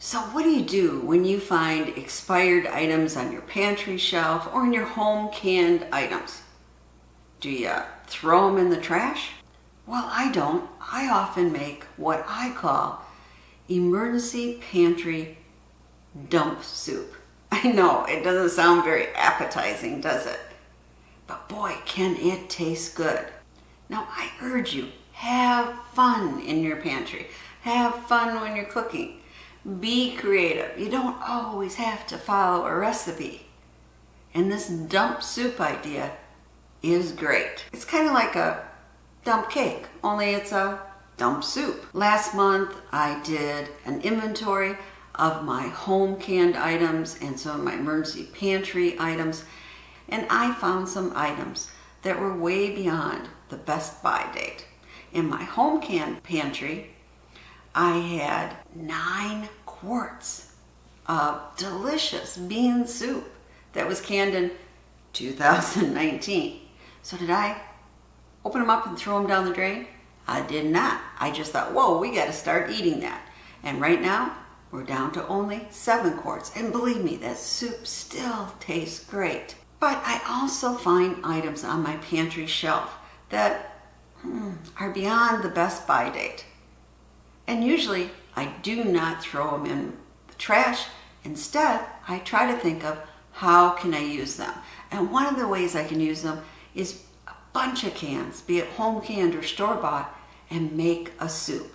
So what do you do when you find expired items on your pantry shelf or in your home canned items? Do you throw them in the trash? Well, I don't. I often make what I call emergency pantry dump soup. I know, it doesn't sound very appetizing, does it? But boy, can it taste good. Now, I urge you, have fun in your pantry. Have fun when you're cooking. Be creative. You don't always have to follow a recipe. And this dump soup idea is great. It's kind of like a dump cake, only it's a dump soup. Last month, I did an inventory of my home canned items and some of my emergency pantry items, and I found some items that were way beyond the best buy date. In my home canned pantry, I had 9 quarts of delicious bean soup that was canned in 2019. So did I open them up and throw them down the drain? I did not. I just thought, whoa, we got to start eating that. And right now, we're down to only 7 quarts. And believe me, that soup still tastes great. But I also find items on my pantry shelf that are beyond the best buy date. And usually, I do not throw them in the trash. Instead, I try to think of how can I use them. And one of the ways I can use them is a bunch of cans, be it home canned or store-bought, and make a soup.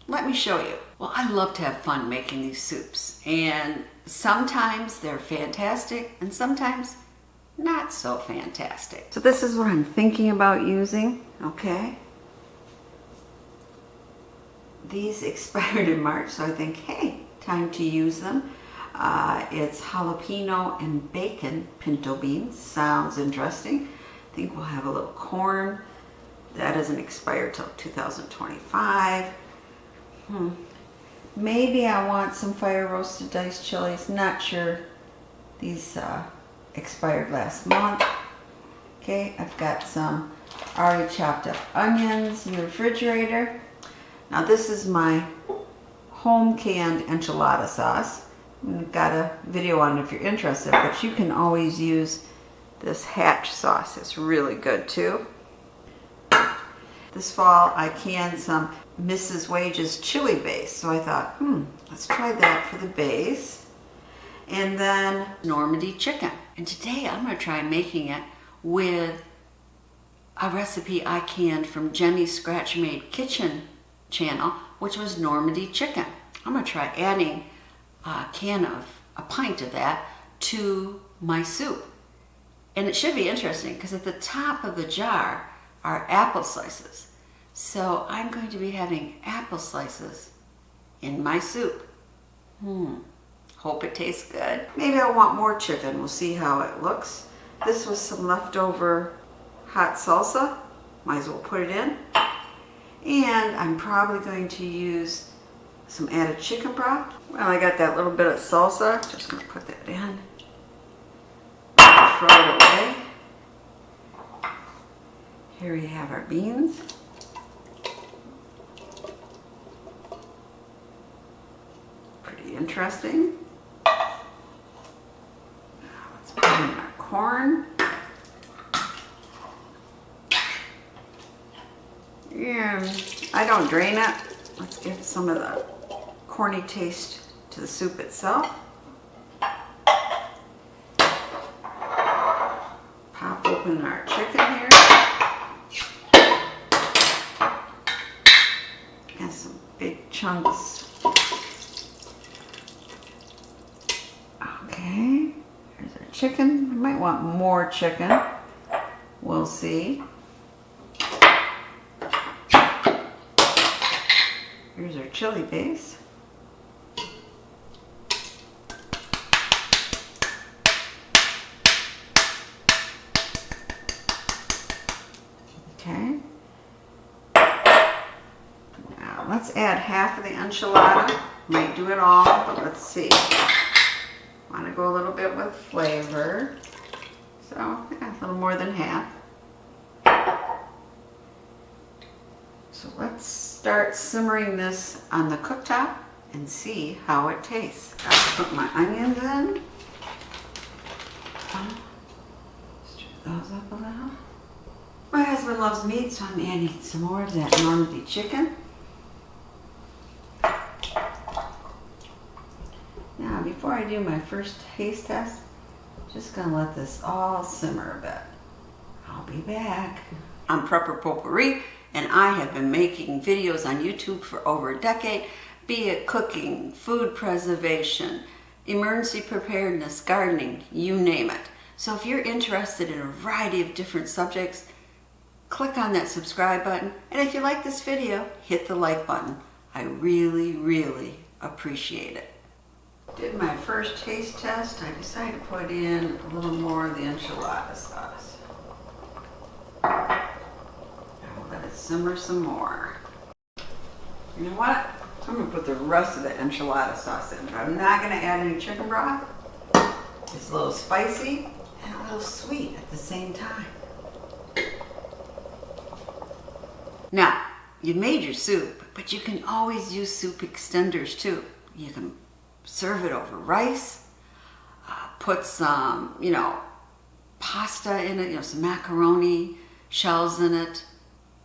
Let me show you. Well, I love to have fun making these soups, and sometimes they're fantastic and sometimes not so fantastic. So this is what I'm thinking about using, okay? These expired in March, so I think, hey, time to use them. It's jalapeno and bacon pinto beans. Sounds interesting. I think we'll have a little corn. That doesn't expire till 2025. Maybe I want some fire roasted diced chilies. Not sure. These expired last month. Okay, I've got some already chopped up onions in the refrigerator. Now this is my home canned enchilada sauce. I've got a video on it if you're interested, but you can always use this Hatch sauce. It's really good too. This fall I canned some Mrs. Wage's chili base, so I thought, let's try that for the base. And then Normandy chicken. And today I'm going to try making it with a recipe I canned from Jenny's Scratch Made Kitchen channel, which was Normandy chicken. I'm going to try adding a pint of that to my soup. And it should be interesting because at the top of the jar are apple slices. So I'm going to be having apple slices in my soup. Hope it tastes good. Maybe I want more chicken. We'll see how it looks. This was some leftover hot salsa. Might as well put it in. And I'm probably going to use some added chicken broth. Well, I got that little bit of salsa. Just going to put that in. Throw it away. Here we have our beans. Pretty interesting. Now let's put in our corn. And I don't drain it. Let's get some of the corny taste to the soup itself. Pop open our chicken here. And some big chunks. Okay, here's our chicken. We might want more chicken. We'll see. Here's our chili base. Okay. Now let's add half of the enchilada. Might do it all, but let's see. Want to go a little bit with flavor. So yeah, a little more than half. So let's start simmering this on the cooktop and see how it tastes. I'll put my onions in. Stir those up a little. My husband loves meat, so I'm adding some more of that Normandy chicken. Now, before I do my first taste test, I'm just gonna let this all simmer a bit. I'll be back. I'm Prepper Potpourri, and I have been making videos on YouTube for over a decade, be it cooking, food preservation, emergency preparedness, gardening, you name it. So if you're interested in a variety of different subjects, click on that subscribe button, and if you like this video, hit the like button. I really, really appreciate it. Did my first taste test. I decided to put in a little more of the enchilada sauce. I'll let it simmer some more. You know what? I'm going to put the rest of the enchilada sauce in, but I'm not going to add any chicken broth. It's a little spicy and a little sweet at the same time. Now, you've made your soup, but you can always use soup extenders too. You can serve it over rice, put some, pasta in it, some macaroni shells in it.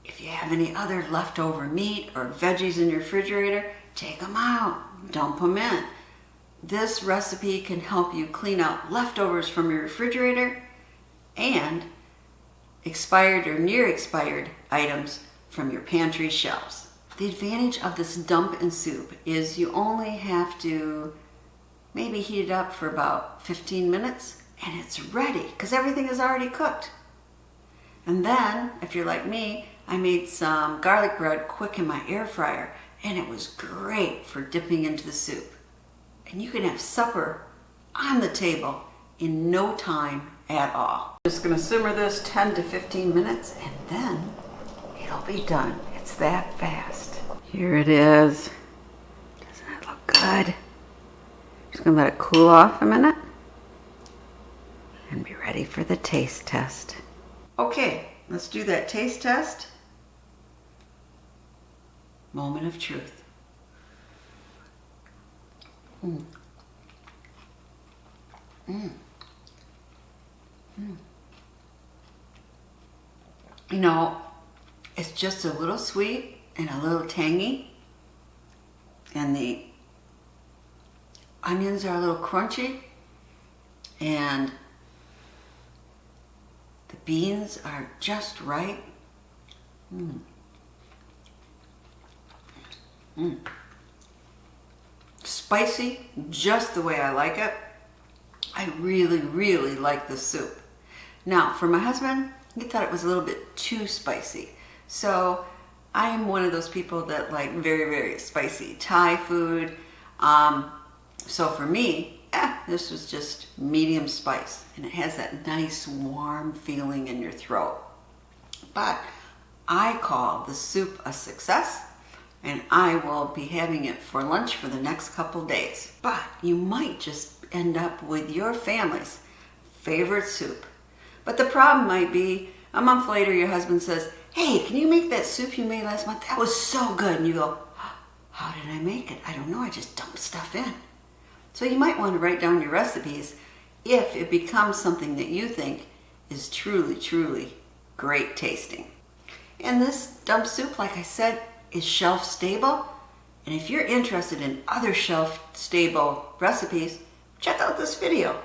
If you have any other leftover meat or veggies in your refrigerator, take them out, dump them in. This recipe can help you clean out leftovers from your refrigerator and expired or near expired items from your pantry shelves. The advantage of this dump in soup is you only have to maybe heat it up for about 15 minutes and it's ready because everything is already cooked. And then, if you're like me, I made some garlic bread quick in my air fryer and it was great for dipping into the soup. And you can have supper on the table in no time at all. Just gonna simmer this 10 to 15 minutes and then it'll be done. It's that fast. Here it is. Doesn't that look good? Just gonna let it cool off a minute and be ready for the taste test. Okay, let's do that taste test. Moment of truth. It's just a little sweet and a little tangy, and the onions are a little crunchy, and the beans are just right. Spicy, just the way I like it. I really, really like this soup. Now, for my husband, he thought it was a little bit too spicy. So I am one of those people that like very, very spicy Thai food. So for me, this was just medium spice, and it has that nice warm feeling in your throat. But I call the soup a success, and I will be having it for lunch for the next couple days. But you might just end up with your family's favorite soup. But the problem might be a month later your husband says, "Hey, can you make that soup you made last month? That was so good." And you go, "How did I make it? I don't know, I just dumped stuff in." So you might want to write down your recipes if it becomes something that you think is truly, truly great tasting. And this dump soup, like I said, is shelf stable. And if you're interested in other shelf stable recipes, check out this video.